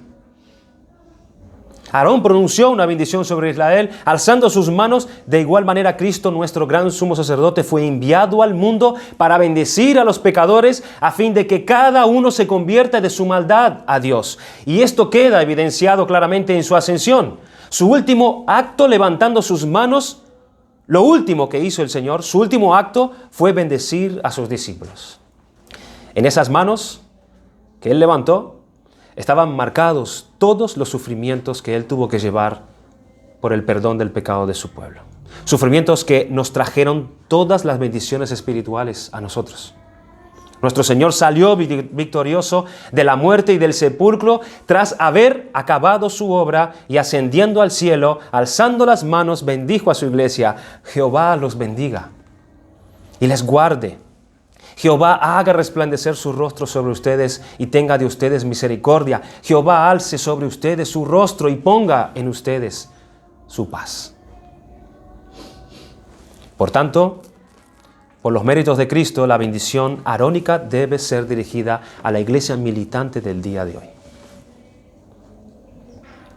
Speaker 1: Aarón pronunció una bendición sobre Israel, alzando sus manos. De igual manera, Cristo, nuestro gran sumo sacerdote, fue enviado al mundo para bendecir a los pecadores, a fin de que cada uno se convierta de su maldad a Dios. Y esto queda evidenciado claramente en su ascensión. Su último acto levantando sus manos, lo último que hizo el Señor, su último acto fue bendecir a sus discípulos. En esas manos que Él levantó, estaban marcados todos los sufrimientos que Él tuvo que llevar por el perdón del pecado de su pueblo. Sufrimientos que nos trajeron todas las bendiciones espirituales a nosotros. Nuestro Señor salió victorioso de la muerte y del sepulcro tras haber acabado su obra y ascendiendo al cielo, alzando las manos, bendijo a su iglesia. Jehová los bendiga y les guarde. Jehová haga resplandecer su rostro sobre ustedes y tenga de ustedes misericordia. Jehová alce sobre ustedes su rostro y ponga en ustedes su paz. Por tanto, por los méritos de Cristo, la bendición arónica debe ser dirigida a la iglesia militante del día de hoy.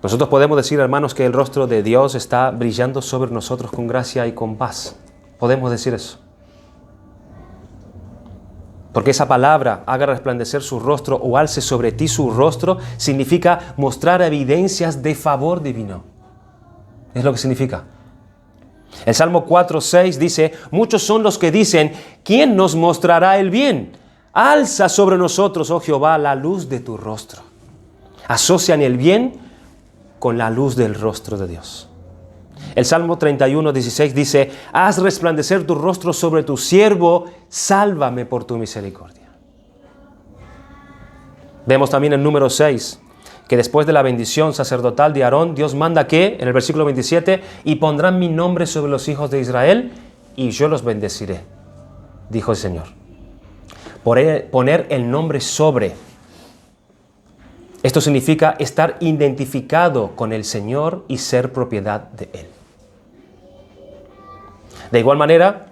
Speaker 1: Nosotros podemos decir, hermanos, que el rostro de Dios está brillando sobre nosotros con gracia y con paz. Podemos decir eso. Porque esa palabra, haga resplandecer su rostro o alce sobre ti su rostro, significa mostrar evidencias de favor divino. Es lo que significa. El Salmo 4:6 dice, muchos son los que dicen, ¿quién nos mostrará el bien? Alza sobre nosotros, oh Jehová, la luz de tu rostro. Asocian el bien con la luz del rostro de Dios. El Salmo 31:16 dice, haz resplandecer tu rostro sobre tu siervo, sálvame por tu misericordia. Vemos también en número 6, que después de la bendición sacerdotal de Aarón, Dios manda que, en el versículo 27, y pondrán mi nombre sobre los hijos de Israel, y yo los bendeciré, dijo el Señor. Poner el nombre sobre. Esto significa estar identificado con el Señor y ser propiedad de Él. De igual manera,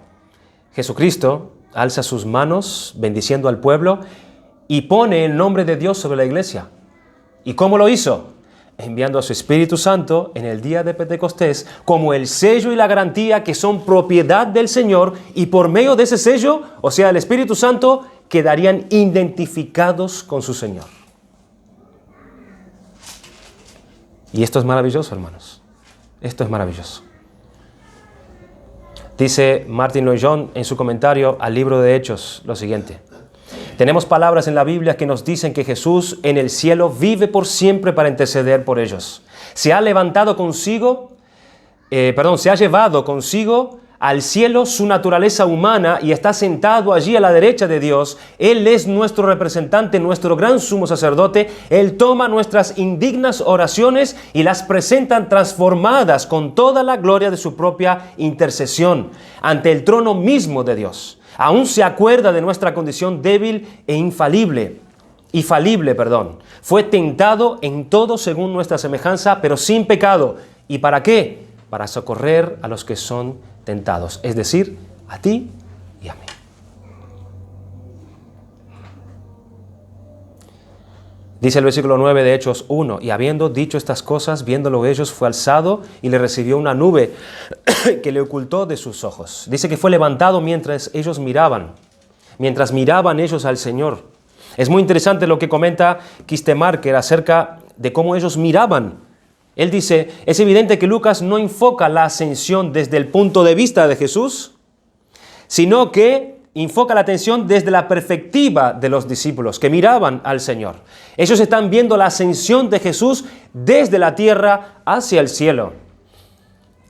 Speaker 1: Jesucristo alza sus manos bendiciendo al pueblo y pone el nombre de Dios sobre la iglesia. ¿Y cómo lo hizo? Enviando a su Espíritu Santo en el día de Pentecostés como el sello y la garantía que son propiedad del Señor, y por medio de ese sello, o sea, el Espíritu Santo, quedarían identificados con su Señor. Y esto es maravilloso, hermanos. Esto es maravilloso. Dice Martin Lloyd-Jones en su comentario al libro de Hechos lo siguiente. Tenemos palabras en la Biblia que nos dicen que Jesús en el cielo vive por siempre para interceder por ellos. Se ha llevado consigo al cielo su naturaleza humana y está sentado allí a la derecha de Dios. Él es nuestro representante, nuestro gran sumo sacerdote. Él toma nuestras indignas oraciones y las presenta transformadas con toda la gloria de su propia intercesión ante el trono mismo de Dios. Aún se acuerda de nuestra condición débil e infalible. Fue tentado en todo según nuestra semejanza, pero sin pecado. ¿Y para qué? Para socorrer a los que son tentados, es decir, a ti y a mí. Dice el versículo 9 de Hechos 1, y habiendo dicho estas cosas, viéndolo ellos, fue alzado y le recibió una nube que le ocultó de sus ojos. Dice que fue levantado mientras miraban ellos al Señor. Es muy interesante lo que comenta Kistemarker acerca de cómo ellos miraban. Él dice, es evidente que Lucas no enfoca la ascensión desde el punto de vista de Jesús, sino que enfoca la atención desde la perspectiva de los discípulos que miraban al Señor. Ellos están viendo la ascensión de Jesús desde la tierra hacia el cielo.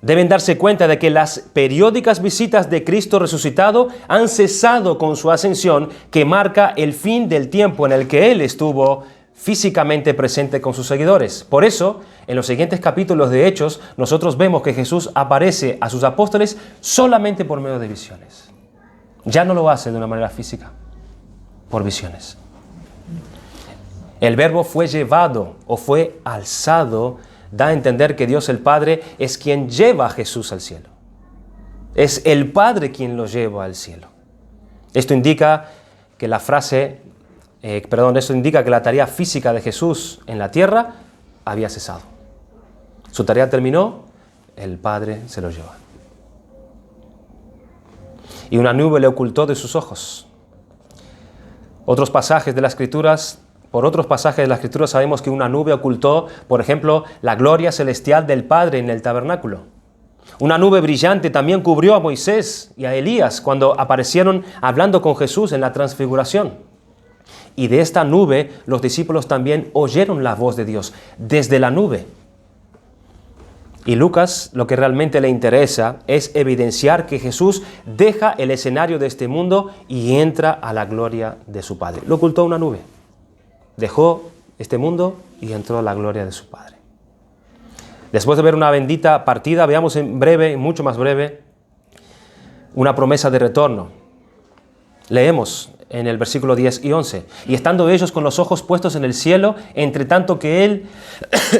Speaker 1: Deben darse cuenta de que las periódicas visitas de Cristo resucitado han cesado con su ascensión, que marca el fin del tiempo en el que Él estuvo físicamente presente con sus seguidores. Por eso, en los siguientes capítulos de Hechos, nosotros vemos que Jesús aparece a sus apóstoles solamente por medio de visiones. Ya no lo hace de una manera física, por visiones. El verbo fue llevado o fue alzado, da a entender que Dios el Padre es quien lleva a Jesús al cielo. Es el Padre quien lo lleva al cielo. Esto indica que la tarea física de Jesús en la tierra había cesado. Su tarea terminó, el Padre se lo lleva. Y una nube le ocultó de sus ojos. Por otros pasajes de las Escrituras sabemos que una nube ocultó, por ejemplo, la gloria celestial del Padre en el tabernáculo. Una nube brillante también cubrió a Moisés y a Elías cuando aparecieron hablando con Jesús en la transfiguración. Y de esta nube los discípulos también oyeron la voz de Dios desde la nube. Y Lucas lo que realmente le interesa es evidenciar que Jesús deja el escenario de este mundo y entra a la gloria de su Padre. Lo ocultó una nube. Dejó este mundo y entró a la gloria de su Padre. Después de ver una bendita partida, veamos en breve, mucho más breve, una promesa de retorno. Leemos en el versículo 10 y 11. Y estando ellos con los ojos puestos en el cielo, entre tanto que él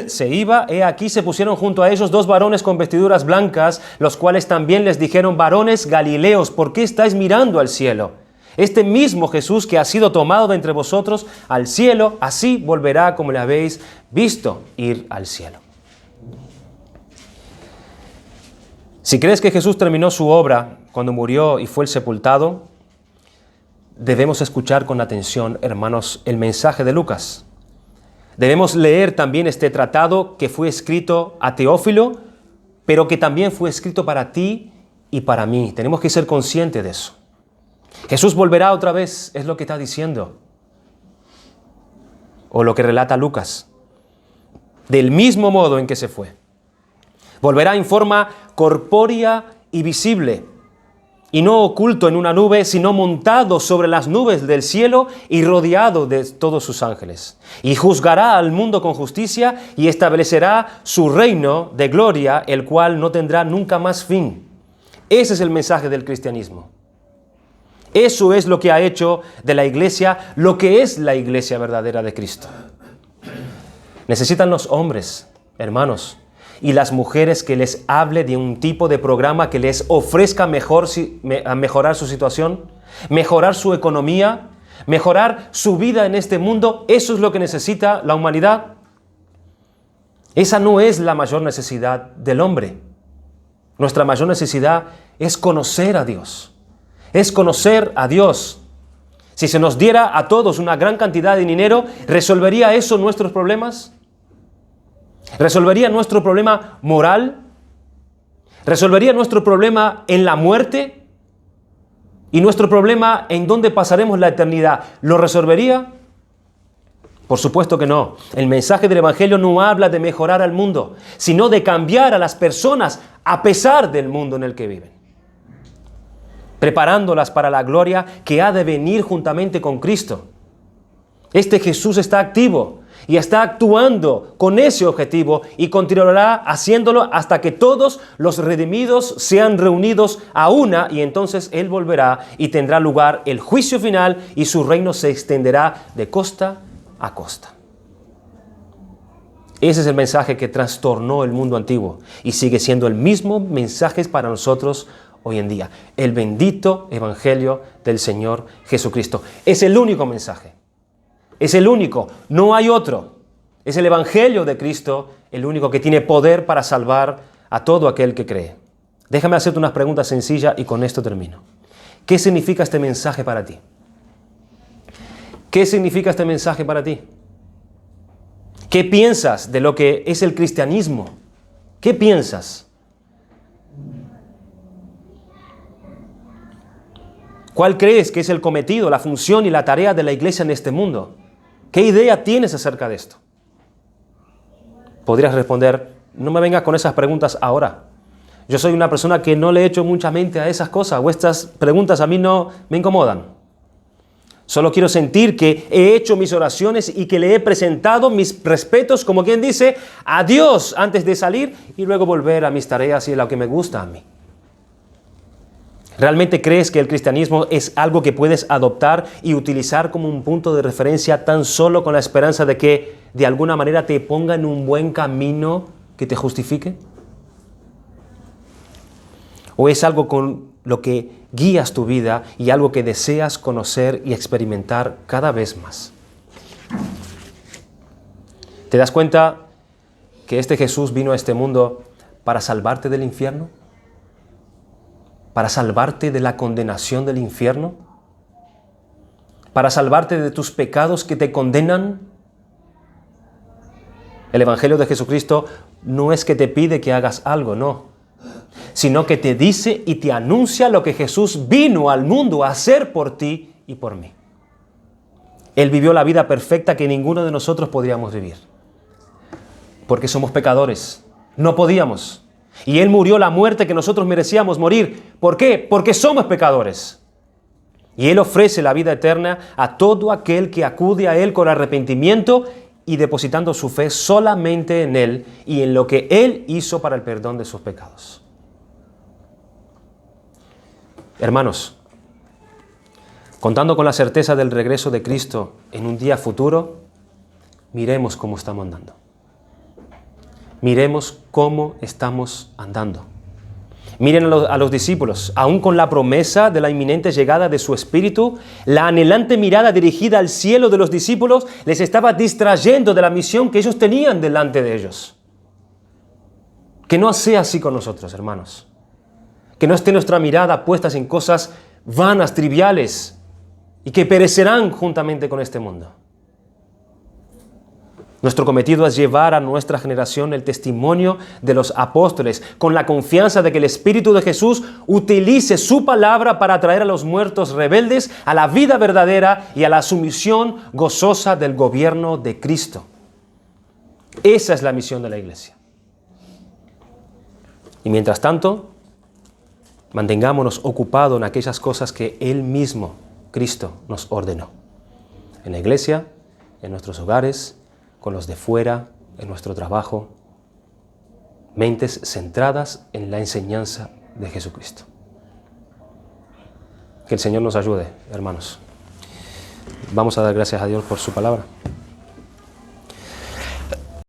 Speaker 1: se iba, he aquí se pusieron junto a ellos dos varones con vestiduras blancas, los cuales también les dijeron, varones galileos, ¿por qué estáis mirando al cielo? Este mismo Jesús que ha sido tomado de entre vosotros al cielo, así volverá como le habéis visto ir al cielo. Si crees que Jesús terminó su obra cuando murió y fue sepultado, debemos escuchar con atención, hermanos, el mensaje de Lucas. Debemos leer también este tratado que fue escrito a Teófilo, pero que también fue escrito para ti y para mí. Tenemos que ser conscientes de eso. Jesús volverá otra vez, es lo que está diciendo, o lo que relata Lucas, del mismo modo en que se fue. Volverá en forma corpórea y visible, y no oculto en una nube, sino montado sobre las nubes del cielo y rodeado de todos sus ángeles. Y juzgará al mundo con justicia y establecerá su reino de gloria, el cual no tendrá nunca más fin. Ese es el mensaje del cristianismo. Eso es lo que ha hecho de la iglesia lo que es la iglesia verdadera de Cristo. Necesitan los hombres, hermanos, y las mujeres que les hable de un tipo de programa que les ofrezca mejorar su situación, mejorar su economía, mejorar su vida en este mundo. Eso es lo que necesita la humanidad. Esa no es la mayor necesidad del hombre. Nuestra mayor necesidad es conocer a Dios. Es conocer a Dios. Si se nos diera a todos una gran cantidad de dinero, ¿resolvería eso nuestros problemas? ¿Resolvería nuestro problema moral? ¿Resolvería nuestro problema en la muerte? ¿Y nuestro problema en dónde pasaremos la eternidad? ¿Lo resolvería? Por supuesto que no. El mensaje del Evangelio no habla de mejorar al mundo, sino de cambiar a las personas a pesar del mundo en el que viven, preparándolas para la gloria que ha de venir juntamente con Cristo. Este Jesús está activo y está actuando con ese objetivo y continuará haciéndolo hasta que todos los redimidos sean reunidos a una, y entonces Él volverá y tendrá lugar el juicio final y su reino se extenderá de costa a costa. Ese es el mensaje que trastornó el mundo antiguo y sigue siendo el mismo mensaje para nosotros hoy en día. El bendito Evangelio del Señor Jesucristo. Es el único mensaje. Es el único, no hay otro. Es el Evangelio de Cristo, el único que tiene poder para salvar a todo aquel que cree. Déjame hacerte unas preguntas sencillas y con esto termino. ¿Qué significa este mensaje para ti? ¿Qué significa este mensaje para ti? ¿Qué piensas de lo que es el cristianismo? ¿Qué piensas? ¿Cuál crees que es el cometido, la función y la tarea de la iglesia en este mundo? ¿Qué idea tienes acerca de esto? Podrías responder, no me vengas con esas preguntas ahora. Yo soy una persona que no le echo mucha mente a esas cosas, o estas preguntas a mí no me incomodan. Solo quiero sentir que he hecho mis oraciones y que le he presentado mis respetos, como quien dice, a Dios antes de salir y luego volver a mis tareas y a lo que me gusta a mí. ¿Realmente crees que el cristianismo es algo que puedes adoptar y utilizar como un punto de referencia tan solo con la esperanza de que de alguna manera te ponga en un buen camino que te justifique? ¿O es algo con lo que guías tu vida y algo que deseas conocer y experimentar cada vez más? ¿Te das cuenta que este Jesús vino a este mundo para salvarte del infierno? ¿Para salvarte de la condenación del infierno? ¿Para salvarte de tus pecados que te condenan? El Evangelio de Jesucristo no es que te pide que hagas algo, no, sino que te dice y te anuncia lo que Jesús vino al mundo a hacer por ti y por mí. Él vivió la vida perfecta que ninguno de nosotros podríamos vivir, porque somos pecadores, no podíamos. Y Él murió la muerte que nosotros merecíamos morir. ¿Por qué? Porque somos pecadores. Y Él ofrece la vida eterna a todo aquel que acude a Él con arrepentimiento y depositando su fe solamente en Él y en lo que Él hizo para el perdón de sus pecados. Hermanos, contando con la certeza del regreso de Cristo en un día futuro, miremos cómo estamos andando. Miremos cómo estamos andando. Miren a los discípulos, aún con la promesa de la inminente llegada de su Espíritu, la anhelante mirada dirigida al cielo de los discípulos les estaba distrayendo de la misión que ellos tenían delante de ellos. Que no sea así con nosotros, hermanos. Que no esté nuestra mirada puesta en cosas vanas, triviales, y que perecerán juntamente con este mundo. Nuestro cometido es llevar a nuestra generación el testimonio de los apóstoles, con la confianza de que el Espíritu de Jesús utilice su palabra para atraer a los muertos rebeldes a la vida verdadera y a la sumisión gozosa del gobierno de Cristo. Esa es la misión de la iglesia. Y mientras tanto, mantengámonos ocupados en aquellas cosas que Él mismo, Cristo, nos ordenó. En la iglesia, en nuestros hogares, con los de fuera, en nuestro trabajo. Mentes centradas en la enseñanza de Jesucristo. Que el Señor nos ayude, hermanos. Vamos a dar gracias a Dios por su palabra.